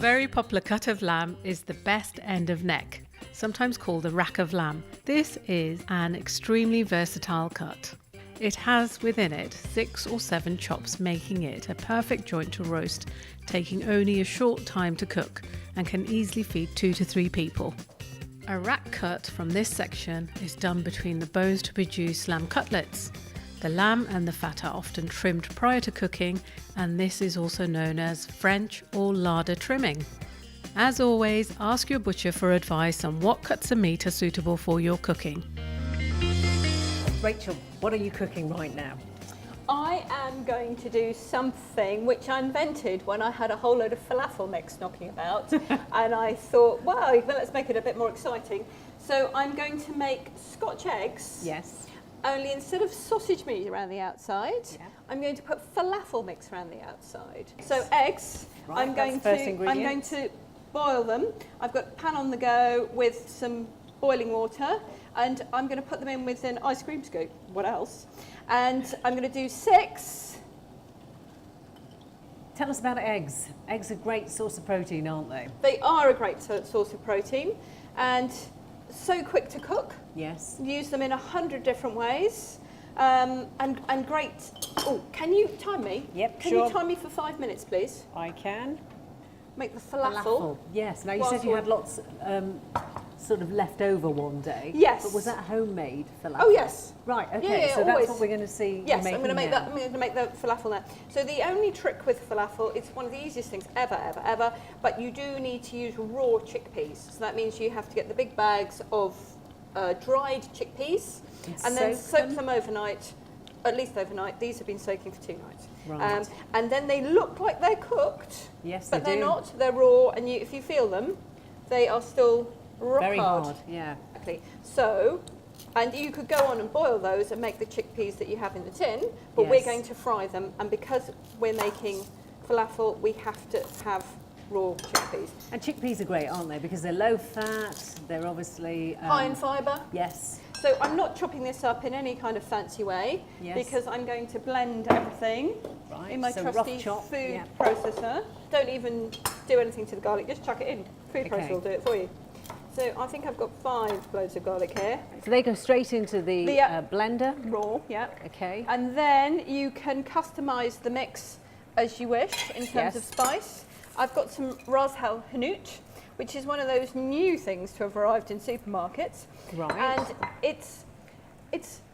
very popular cut of lamb is the best end of neck, sometimes called a rack of lamb. This is an extremely versatile cut. It has within it 6 or 7 chops, making it a perfect joint to roast, taking only a short time to cook and can easily feed 2 to 3 people. A rack cut from this section is done between the bones to produce lamb cutlets. The lamb and the fat are often trimmed prior to cooking, and this is also known as French or larder trimming. As always, ask your butcher for advice on what cuts of meat are suitable for your cooking. Rachel, what are you cooking right now? I am going to do something which I invented when I had a whole load of falafel mix knocking about and I thought, wow, let's make it a bit more exciting. So I'm going to make Scotch eggs. Yes. Only instead of sausage meat around the outside, Yeah. I'm going to put falafel mix around the outside. So eggs, Right, I'm going to boil them. I've got a pan on the go with some boiling water, and I'm going to put them in with an ice cream scoop. What else? And I'm going to do 6. Tell us about eggs. Eggs are a great source of protein, aren't they? They are a great source of protein, and so quick to cook. Yes. Use them in 100 different ways, and great. Oh, can you time me? Yep, Can sure. you time me for 5 minutes, please? I can. Make the falafel. Yes. Now you Whilst said you had lots sort of left over one day. Yes. But was that homemade falafel? Oh yes. Right. Okay. Yeah, so always. that's what we're going to see. Yes, you I'm going to make now. that. I'm going to make the falafel now. So the only trick with falafel, it's one of the easiest things ever. But you do need to use raw chickpeas. So that means you have to get the big bags of dried chickpeas and then soak them overnight. At least overnight. These have been soaking for 2 nights. Right. And then they look like they're cooked. Yes, but they they're do. not. They're raw, and if you feel them, they are still rock Very hard. hard. Yeah. Exactly. So, and you could go on and boil those and make the chickpeas that you have in the tin, but we're Yes. going to fry them, and because we're making falafel, we have to have raw chickpeas. And chickpeas are great, aren't they? Because they're low fat. They're obviously High in fibre. Yes. So I'm not chopping this up in any kind of fancy way, Yes. because I'm going to blend everything Right. in my so trusty rough chop. food Yeah. processor. Don't even do anything to the garlic, just chuck it in. Food Okay. processor will do it for you. So I think I've got 5 cloves of garlic here. So they go straight into the blender. Raw, yeah. Okay. And then you can customise the mix as you wish in terms Yes. of spice. I've got some Ras Al Hanout, which is one of those new things to have arrived in supermarkets. Right. And it's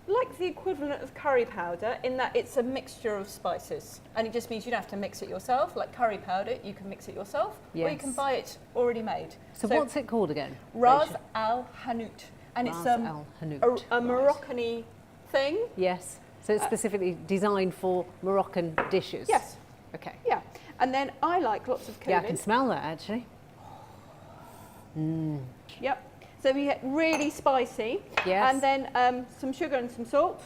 like the equivalent of curry powder in that it's a mixture of spices. And it just means you don't have to mix it yourself. Like curry powder, you can mix it yourself, or you Yes. can buy it already made. So what's it called again? Ras Rachel? Al Hanout. And Ras it's Al Hanout. a Moroccan-y thing. Yes. So it's specifically designed for Moroccan dishes. Yes. Okay. Yeah. And then I like lots of cumin. Yeah, I can smell that actually. Yep. So we get really spicy. Yes. And then some sugar and some salt.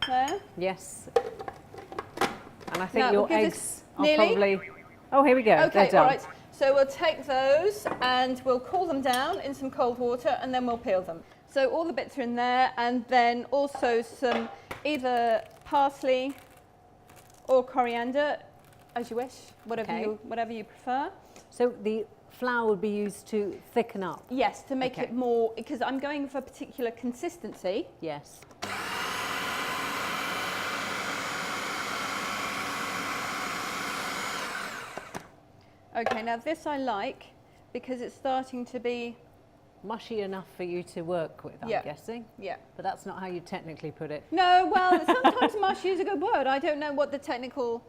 There. Yes. And I think Now, your we'll give eggs this are nearly. probably. Oh, here we go. Okay, They're all done. right. So we'll take those and we'll cool them down in some cold water and then we'll peel them. So all the bits are in there, and then also some either parsley or coriander, as you wish, whatever Okay. you prefer. So the flour would be used to thicken up. Yes, to make Okay. it more, because I'm going for a particular consistency. Yes. Okay, now this I like because it's starting to be, Mushy enough for you to work with, I'm Yeah. guessing. yeah. But that's not how you technically put it. No, well, sometimes mushy is a good word. I don't know what the technical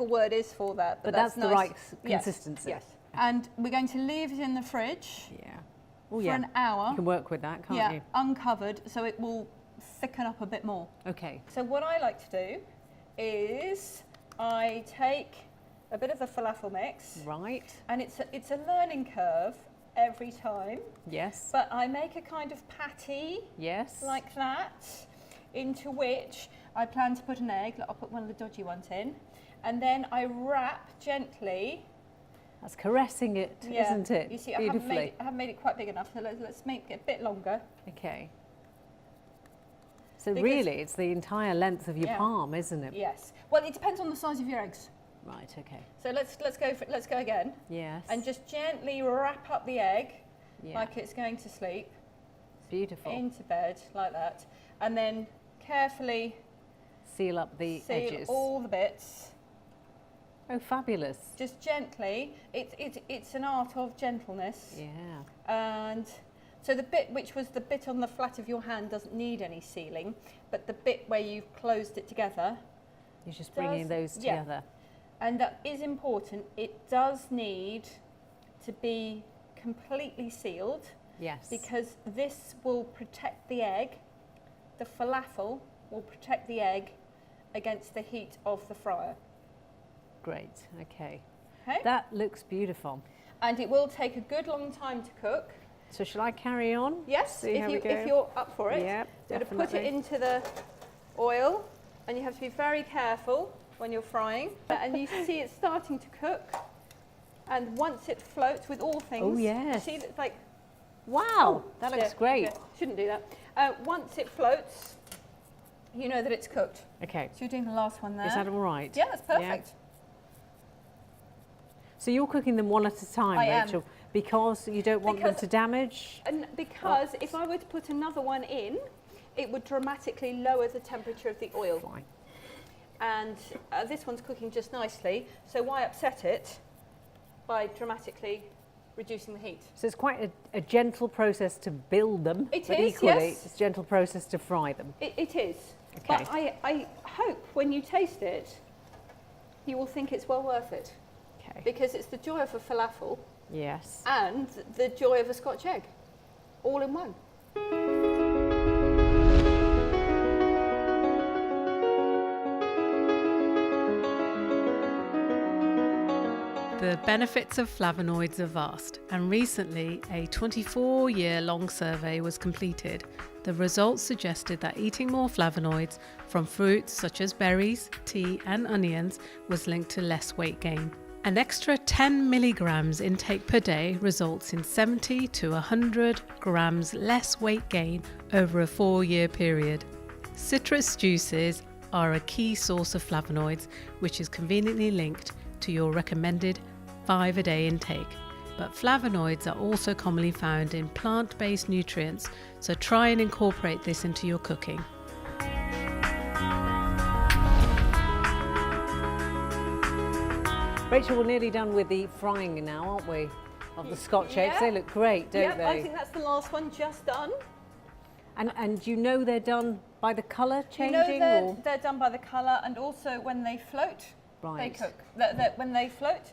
word is for that. But that's the nice. right Yes, consistency. Yes. And we're going to leave it in the fridge Yeah. Oh for yeah. an hour. You can work with that, can't you? Uncovered, so it will thicken up a bit more. Okay. So what I like to do is I take a bit of the falafel mix, Right. and it's a learning curve every time, Yes. but I make a kind of patty Yes. like that, into which I plan to put an egg. I'll put one of the dodgy ones in, and then I wrap gently. That's caressing it, Yeah. not it? You see, I Beautifully. haven't made it quite big enough, so let's make it a bit longer. Okay. So Because- really, it's the entire length of your Yeah. palm, isn't it? Yes. Well, it depends on the size of your eggs. Right, okay. So let's go again. Yes. And just gently wrap up the egg Yeah. like it's going to sleep. Beautiful. Into bed like that, and then carefully Seal up the seal edges. all the bits. Oh, fabulous. Just gently. It's an art of gentleness. Yeah. And so the bit which was the bit on the flat of your hand doesn't need any sealing, but the bit where you've closed it together. You're just bringing those yeah. together. And that is important. It does need to be completely sealed. Yes. Because this will protect the egg, the falafel will protect the egg against the heat of the fryer. Great, okay. Okay? That looks beautiful. And it will take a good long time to cook. So shall I carry on? Yes, See how we go? if you're up for it. Yeah, You're going to put it definitely. into the oil, and you have to be very careful when you're frying. And you see it starting to cook, and once it floats with all things, Oh, yes. you see it's like, Wow, that looks yeah, great. okay, shouldn't do that. Once it floats, you know that it's cooked. Okay, So you're doing the last one there. is that all right? Yeah, that's perfect. So you're cooking them one at a time, I am. Rachel, because you don't want them Because- to damage? And because if I were to put another one in, it would dramatically lower the temperature of the oil. Fine. And this one's cooking just nicely, so why upset it by dramatically reducing the heat? So it's quite a gentle process to build them, It but is, equally yes. it's a gentle process to fry them. It is. Okay. But I hope when you taste it, you will think it's well worth it. Okay. Because it's the joy of a falafel Yes. and the joy of a Scotch egg, all in one. The benefits of flavonoids are vast, and recently a 24-year-long survey was completed. The results suggested that eating more flavonoids from fruits such as berries, tea, and onions was linked to less weight gain. An extra 10 milligrams intake per day results in 70 to 100 grams less weight gain over a 4-year period. Citrus juices are a key source of flavonoids, which is conveniently linked to your recommended 5-a-day intake. But flavonoids are also commonly found in plant-based nutrients, so try and incorporate this into your cooking. Rachel, we're nearly done with the frying now, aren't we? Of the Scotch eggs. Yeah. They look great, don't Yep, they? I think that's the last one just done. And you know they're done by the colour You changing? know or? they're done by the colour, and also when they float, they Right. cook. When they float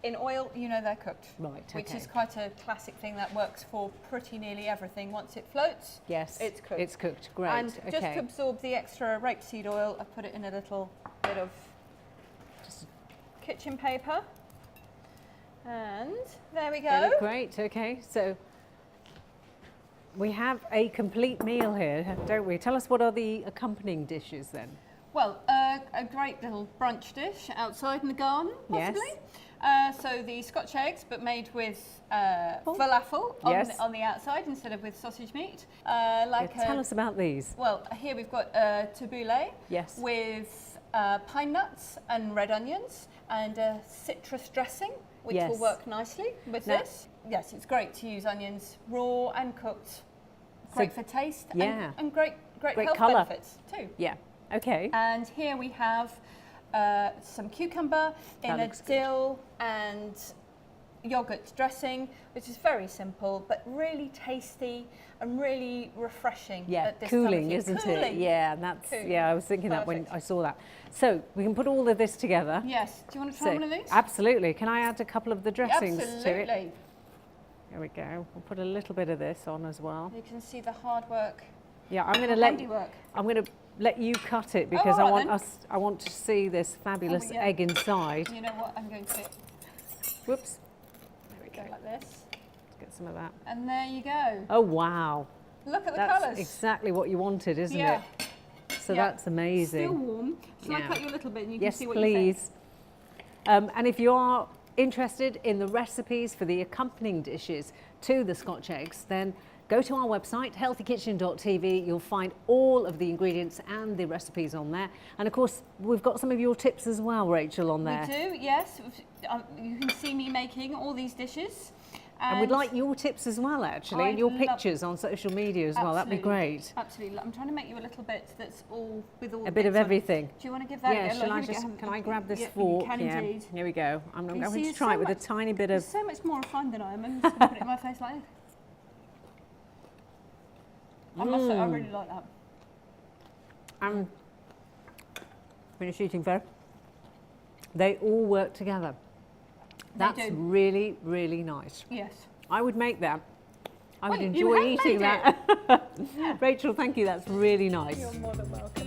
in oil, you know they're cooked. Right, Which okay. is quite a classic thing that works for pretty nearly everything. Once it floats, Yes, it's cooked. It's cooked, great. and okay. just to absorb the extra rapeseed oil, I put it in a little bit of kitchen paper. And there we They go. look great, okay. So we have a complete meal here, don't we? Tell us, what are the accompanying dishes then? Well, a great little brunch dish outside in the garden, possibly. Yes. So the Scotch eggs, but made with falafel Yes. on the outside instead of with sausage meat. Yeah, tell us about these. Well, here we've got tabbouleh Yes. with pine nuts and red onions and a citrus dressing, which Yes. will work nicely with Now- this. Yes, it's great to use onions raw and cooked. Great for taste yeah. and great Great health colour. benefits too. Yeah, okay. And here we have some cucumber in That a looks good. dill and yogurt dressing, which is very simple but really tasty and really refreshing. Yeah, at this time of cooling, year. isn't it? Cooling. Yeah, and that's, Cooling. yeah, I was thinking that when Perfect. I saw that. So we can put all of this together. Yes. Do you want to try So, one of these? absolutely. Can I add a couple of the dressings to it? Absolutely. There we go. We'll put a little bit of this on as well. You can see the hard work. Yeah, I'm going to the let handiwork. let you cut it because all right then. I want to see this fabulous yeah. egg inside. You know what? I'm going to Whoops. go like this. Let's get some of that. And there you go. Oh wow. Look at the That's colours. exactly what you wanted, isn't Yeah. it? So Yeah. that's amazing. Still warm. Shall I Yeah. cut you a little bit and you Yes, can see what you think? please. And if you are interested in the recipes for the accompanying dishes to the Scotch eggs, then go to our website, healthykitchen.tv. You'll find all of the ingredients and the recipes on there. And of course, we've got some of your tips as well, Rachel, on there. We do, yes. You can see me making all these dishes. And we'd like your tips as well, actually, and your pictures on social media as well. That'd be great. Absolutely. I'm trying to make you a little bit that's all with all a bit of everything. Do you want to give that yeah, a go? Can I grab this fork? You can indeed. Here we go. I'm going to try it with a tiny bit of... so much more refined than I am. I'm just going to put it in my face like this. I must say, I really like that. I'm finished eating first. They all work together. That's really, really nice. Yes. I would make that. I would enjoy eating that. Rachel, thank you. That's really nice. You're more than welcome.